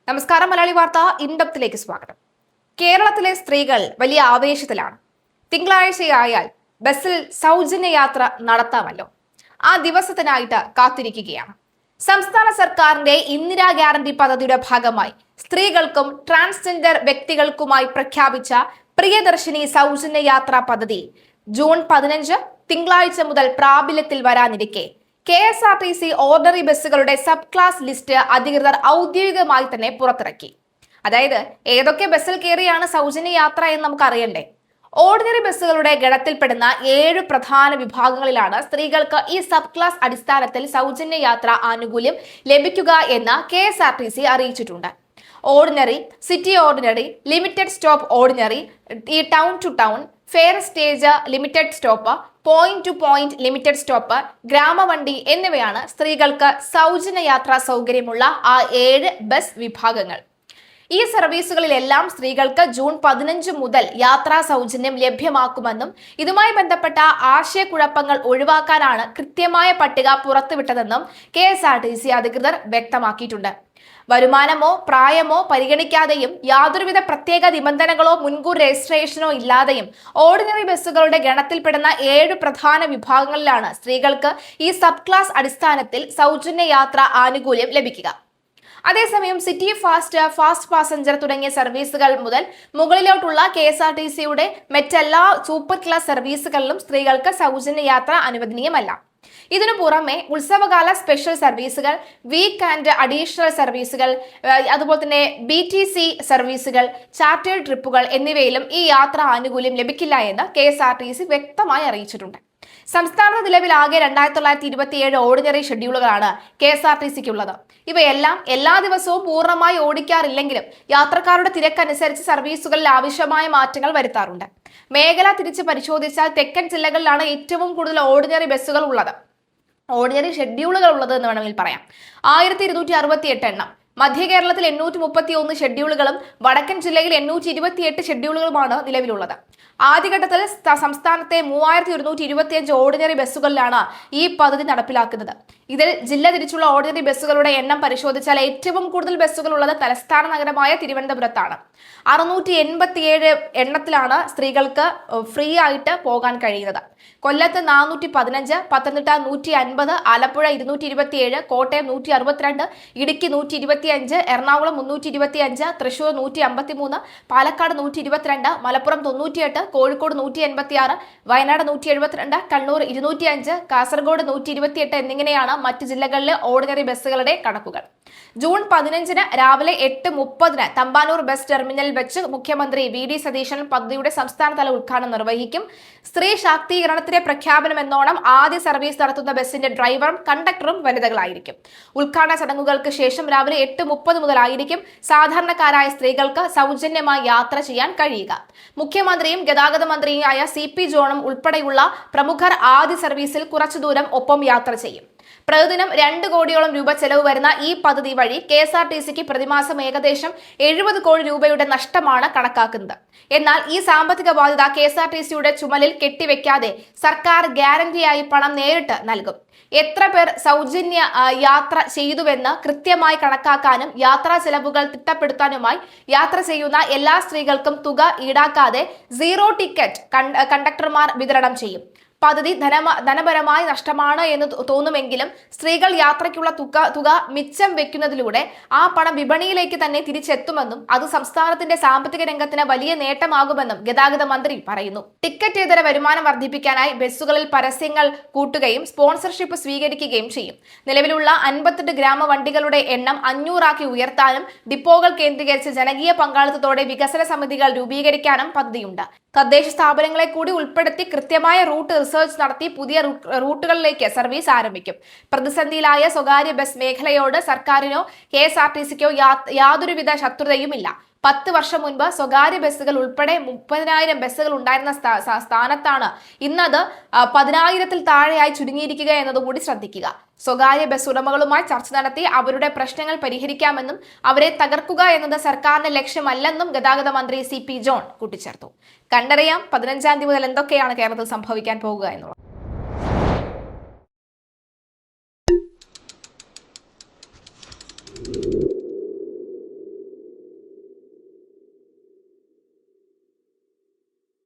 നമസ്കാരം. മലയാളി വാർത്ത ഇൻഡെപ്തിലേക്ക് സ്വാഗതം. കേരളത്തിലെ സ്ത്രീകൾ വലിയ ആവേശത്തിലാണ്. തിങ്കളാഴ്ചയായാൽ ബസ്സിൽ സൗജന്യ യാത്ര നടത്താമല്ലോ. ആ ദിവസത്തിനായിട്ട് കാത്തിരിക്കുകയാണ്. സംസ്ഥാന സർക്കാരിന്റെ ഇന്ദിരാ ഗ്യാരണ്ടി പദ്ധതിയുടെ ഭാഗമായി സ്ത്രീകൾക്കും ട്രാൻസ്ജെൻഡർ വ്യക്തികൾക്കുമായി പ്രഖ്യാപിച്ച പ്രിയദർശിനി സൗജന്യ യാത്രാ പദ്ധതി ജൂൺ 15 തിങ്കളാഴ്ച മുതൽ പ്രാബല്യത്തിൽ വരാനിരിക്കെ KSRTC ഓർഡിനറി ബസ്സുകളുടെ സബ് ക്ലാസ് ലിസ്റ്റ് അധികൃതർ ഔദ്യോഗികമായി തന്നെ പുറത്തിറക്കി. അതായത് ഏതൊക്കെ ബസ്സിൽ കയറിയാണ് സൗജന്യ യാത്ര എന്ന് നമുക്ക് അറിയണ്ടേ. ഓർഡിനറി ബസ്സുകളുടെ ഗണത്തിൽപ്പെടുന്ന 7 പ്രധാന വിഭാഗങ്ങളിലാണ് സ്ത്രീകൾക്ക് ഈ സബ് ക്ലാസ് അടിസ്ഥാനത്തിൽ സൗജന്യ യാത്ര ആനുകൂല്യം ലഭിക്കുക എന്ന് KSRTC അറിയിച്ചിട്ടുണ്ട്. Ordinary, city ordinary, limited stop ordinary, ഈ town to town, fare stage limited stop, point to point limited stop, ഗ്രാമവണ്ടി എന്നിവയാണ് സ്ത്രീകൾക്ക് സൗജന്യ യാത്രാ സൗകര്യമുള്ള ആ 7 ബസ് വിഭാഗങ്ങൾ. ഈ സർവീസുകളിലെല്ലാം സ്ത്രീകൾക്ക് ജൂൺ 15 മുതൽ യാത്രാ സൗജന്യം ലഭ്യമാക്കുമെന്നും ഇതുമായി ബന്ധപ്പെട്ട ആശയക്കുഴപ്പങ്ങൾ ഒഴിവാക്കാനാണ് കൃത്യമായ പട്ടിക പുറത്തുവിട്ടതെന്നും KSRTC അധികൃതർ വ്യക്തമാക്കിയിട്ടുണ്ട്. വരുമാനമോ പ്രായമോ പരിഗണിക്കാതെയും യാതൊരുവിധ പ്രത്യേക നിബന്ധനകളോ മുൻകൂർ രജിസ്ട്രേഷനോ ഇല്ലാതെയും ഓർഡിനറി ബസ്സുകളുടെ ഗണത്തിൽപ്പെടുന്ന 7 പ്രധാന വിഭാഗങ്ങളിലാണ് സ്ത്രീകൾക്ക് ഈ സബ് ക്ലാസ് അടിസ്ഥാനത്തിൽ സൗജന്യ യാത്രാ ആനുകൂല്യം ലഭിക്കുക. അതേസമയം സിറ്റി ഫാസ്റ്റ് പാസഞ്ചർ തുടങ്ങിയ സർവീസുകൾ മുതൽ മുകളിലോട്ടുള്ള KSRTCയുടെ മറ്റെല്ലാ സൂപ്പർ ക്ലാസ് സർവീസുകളിലും സ്ത്രീകൾക്ക് സൗജന്യ യാത്ര അനുവദനീയമല്ല. ഇതിനു പുറമെ ഉത്സവകാല സ്പെഷ്യൽ സർവീസുകൾ, വീക്ക് ആൻഡ് അഡീഷണൽ സർവീസുകൾ, അതുപോലെ തന്നെ BTC സർവീസുകൾ, ചാർട്ടേഡ് ട്രിപ്പുകൾ എന്നിവയിലും ഈ യാത്രാ ആനുകൂല്യം ലഭിക്കില്ല എന്ന് KSRTC വ്യക്തമായി അറിയിച്ചിട്ടുണ്ട്. സംസ്ഥാനത്ത് നിലവിലാകെ 2927 ഓർഡിനറി ഷെഡ്യൂളുകളാണ് KSRTCക്കുള്ളത്. ഇവയെല്ലാം എല്ലാ ദിവസവും പൂർണ്ണമായി ഓടിക്കാറില്ലെങ്കിലും യാത്രക്കാരുടെ തിരക്കനുസരിച്ച് സർവീസുകളിൽ ആവശ്യമായ മാറ്റങ്ങൾ വരുത്താറുണ്ട്. മേഖല തിരിച്ച് പരിശോധിച്ചാൽ തെക്കൻ ജില്ലകളിലാണ് ഏറ്റവും കൂടുതൽ ഓർഡിനറി ബസ്സുകൾ ഉള്ളത്, ഓർഡിനറി ഷെഡ്യൂളുകൾ ഉള്ളത് എന്ന് വേണമെങ്കിൽ പറയാം. 1268 എണ്ണം. മധ്യ കേരളത്തിൽ 831 ഷെഡ്യൂളുകളും വടക്കൻ ജില്ലയിൽ 828 ഷെഡ്യൂളുകളുമാണ് നിലവിലുള്ളത്. ആദ്യഘട്ടത്തിൽ സംസ്ഥാനത്തെ 3125 ഓർഡിനറി ബസ്സുകളിലാണ് ഈ പദ്ധതി നടപ്പിലാക്കുന്നത്. ഇതിൽ ജില്ല തിരിച്ചുള്ള ഓർഡിനറി ബസ്സുകളുടെ എണ്ണം പരിശോധിച്ചാൽ ഏറ്റവും കൂടുതൽ ബസ്സുകൾ ഉള്ളത് തലസ്ഥാന നഗരമായ തിരുവനന്തപുരത്താണ്. 687 എണ്ണത്തിലാണ് സ്ത്രീകൾക്ക് ഫ്രീ ആയിട്ട് പോകാൻ കഴിയുന്നത്. കൊല്ലത്ത് 415, പത്തനംതിട്ട 150, ആലപ്പുഴ 227, കോട്ടയം 162, ഇടുക്കി 125, എറണാകുളം 325, തൃശൂർ 153, പാലക്കാട് 122, മലപ്പുറം 98, കോഴിക്കോട് 186, വയനാട് 172, കണ്ണൂർ 205, കാസർഗോഡ് 128 എന്നിങ്ങനെയാണ് മറ്റ് ജില്ലകളിലെ ഓർഡിനറി ബസ്സുകളുടെ കണക്കുകൾ. ജൂൺ 15 രാവിലെ 8:30 തമ്പാനൂർ ബസ് ടെർമിനലിൽ വെച്ച് മുഖ്യമന്ത്രി VD സതീശൻ പദ്ധതിയുടെ സംസ്ഥാനതല ഉദ്ഘാടനം നിർവഹിക്കും. സ്ത്രീ ശാക്തീകരണത്തിന്റെ പ്രഖ്യാപനം എന്നോണം ആദ്യ സർവീസ് നടത്തുന്ന ബസിന്റെ ഡ്രൈവറും കണ്ടക്ടറും വനിതകളായിരിക്കും. ഉദ്ഘാടന ചടങ്ങുകൾക്ക് ശേഷം രാവിലെ 8:30 മുതലായിരിക്കും സാധാരണക്കാരായ സ്ത്രീകൾക്ക് സൗജന്യമായി യാത്ര ചെയ്യാൻ കഴിയുക. മുഖ്യമന്ത്രിയും ഗതാഗത മന്ത്രിയുമായ CP ജോണും ഉൾപ്പെടെയുള്ള പ്രമുഖർ ആദ്യ സർവീസിൽ കുറച്ചു ദൂരം ഒപ്പം യാത്ര ചെയ്യും. പ്രതിദിനം 2 കോടിയോളം രൂപ ചെലവ് വരുന്ന ഈ പദ്ധതി വഴി KSRTCക്ക് പ്രതിമാസം ഏകദേശം 70 കോടി രൂപയുടെ നഷ്ടമാണ് കണക്കാക്കുന്നത്. എന്നാൽ ഈ സാമ്പത്തിക ബാധ്യത KSRTCയുടെ ചുമലിൽ കെട്ടിവെക്കാതെ സർക്കാർ ഗ്യാരണ്ടിയായി പണം നേരിട്ട് നൽകും. എത്ര പേർ സൗജന്യ യാത്ര ചെയ്തുവെന്ന് കൃത്യമായി കണക്കാക്കാനും യാത്രാ ചെലവുകൾ തിട്ടപ്പെടുത്താനുമായി യാത്ര ചെയ്യുന്ന എല്ലാ സ്ത്രീകൾക്കും തുക ഈടാക്കാതെ സീറോ ടിക്കറ്റ് കണ്ടക്ടർമാർ വിതരണം ചെയ്യും. പദ്ധതി ധനപരമായി നഷ്ടമാണ് എന്ന് തോന്നുമെങ്കിലും സ്ത്രീകൾ യാത്രയ്ക്കുള്ള തുക മിച്ചം വെക്കുന്നതിലൂടെ ആ പണം വിപണിയിലേക്ക് തന്നെ തിരിച്ചെത്തുമെന്നും അത് സംസ്ഥാനത്തിന്റെ സാമ്പത്തിക രംഗത്തിന് വലിയ നേട്ടമാകുമെന്നും ഗതാഗത മന്ത്രി പറയുന്നു. ടിക്കറ്റ് ഇതര വരുമാനം വർദ്ധിപ്പിക്കാനായി ബസ്സുകളിൽ പരസ്യങ്ങൾ കൂട്ടുകയും സ്പോൺസർഷിപ്പ് സ്വീകരിക്കുകയും ചെയ്യും. നിലവിലുള്ള 58 ഗ്രാമവണ്ടികളുടെ എണ്ണം 500 ആക്കി ഉയർത്താനും ഡിപ്പോകൾ കേന്ദ്രീകരിച്ച് ജനകീയ പങ്കാളിത്തത്തോടെ വികസന സമിതികൾ രൂപീകരിക്കാനും പദ്ധതിയുണ്ട്. തദ്ദേശ സ്ഥാപനങ്ങളെ കൂടി ഉൾപ്പെടുത്തി കൃത്യമായ റൂട്ട് റിസർച്ച് നടത്തി പുതിയ റൂട്ടുകളിലേക്ക് സർവീസ് ആരംഭിക്കും. പ്രതിസന്ധിയിലായ സ്വകാര്യ ബസ് മേഖലയോട് സർക്കാരിനോ KSRTCക്കോ യാതൊരുവിധ ശത്രുതയുമില്ല. 10 വർഷം മുൻപ് സ്വകാര്യ ബസ്സുകൾ ഉൾപ്പെടെ 30,000 ബസ്സുകൾ ഉണ്ടായിരുന്ന സ്ഥാനത്താണ് ഇന്നത് 10,000-ൽ താഴെയായി ചുരുങ്ങിയിരിക്കുക എന്നതുകൂടി ശ്രദ്ധിക്കുക. സ്വകാര്യ ബസ് ഉടമകളുമായി ചർച്ച നടത്തി അവരുടെ പ്രശ്നങ്ങൾ പരിഹരിക്കാമെന്നും അവരെ തകർക്കുക എന്നത് സർക്കാരിന്റെ ലക്ഷ്യമല്ലെന്നും ഗതാഗത മന്ത്രി CP ജോൺ കൂട്ടിച്ചേർത്തു. കണ്ടറിയാം 15-ാം തീയതി മുതൽ എന്തൊക്കെയാണ് കേരളത്തിൽ സംഭവിക്കാൻ പോകുക എന്നുള്ളത്.